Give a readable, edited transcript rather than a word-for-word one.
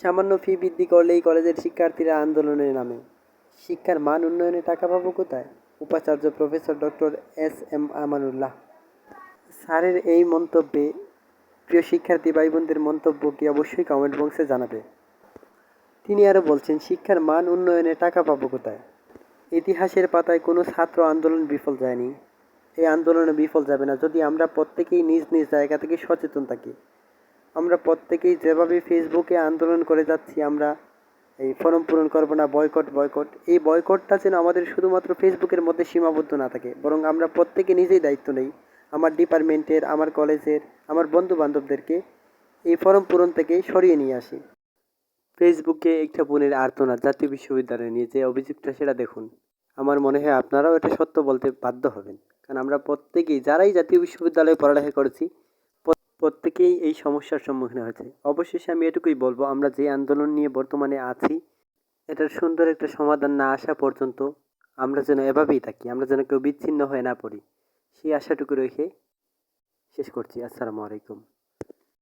সামান্য ফি বৃদ্ধি করলেই কলেজের শিক্ষার্থীরা আন্দোলনে নামে। শিক্ষার মান উন্নয়নে টাকা পাবো কোথায়? উপাচার্য প্রফেসর ডক্টর এস আমানুল্লাহ স্যারের এই মন্তব্যে প্রিয় শিক্ষার্থী ভাই বোনদের মন্তব্য কি অবশ্যই কমেন্ট বক্সে জানাবে। তিনি আরও বলছেন, শিক্ষার মান উন্নয়নে টাকা পাবো কোথায়? ইতিহাসের পাতায় কোনো ছাত্র আন্দোলন বিফল যায়নি। এই আন্দোলনে বিফল যাবে না যদি আমরা প্রত্যেকেই নিজ নিজ জায়গা থেকে সচেতন থাকি। আমরা প্রত্যেকেই যেভাবে ফেসবুকে আন্দোলন করে যাচ্ছি, আমরা এই ফর্ম পূরণ করবো না, বয়কট বয়কট, এই বয়কটটা যেন আমাদের শুধুমাত্র ফেসবুকের মধ্যে সীমাবদ্ধ না থাকে, বরং আমরা প্রত্যেকে নিজেই দায়িত্ব নেই। আমার ডিপার্টমেন্টের, আমার কলেজের, আমার বন্ধু বান্ধবদেরকে এই ফর্ম পূরণ থেকে সরিয়ে নিয়ে আসি। ফেসবুকে একটা বোনের আর্তনাদ জাতীয় বিশ্ববিদ্যালয় নিয়ে, যে অভিযোগটা সেটা দেখুন। আমার মনে হয় আপনারাও এটা সত্য বলতে বাধ্য হবেন, কারণ আমরা প্রত্যেকেই যারাই জাতীয় বিশ্ববিদ্যালয়ে পড়ালেখা করেছি প্রত্যেকেই এই সমস্যার সম্মুখীন হয়েছে। অবশেষে আমি এটুকুই বলবো, আমরা যে আন্দোলন নিয়ে বর্তমানে আছি, এটার সুন্দর একটা সমাধান না আসা পর্যন্ত আমরা যেন এভাবেই থাকি, আমরা যেন কেউ বিচ্ছিন্ন হয়ে না পড়ি, সেই আশাটুকু রেখে শেষ করছি। আসসালামু আলাইকুম।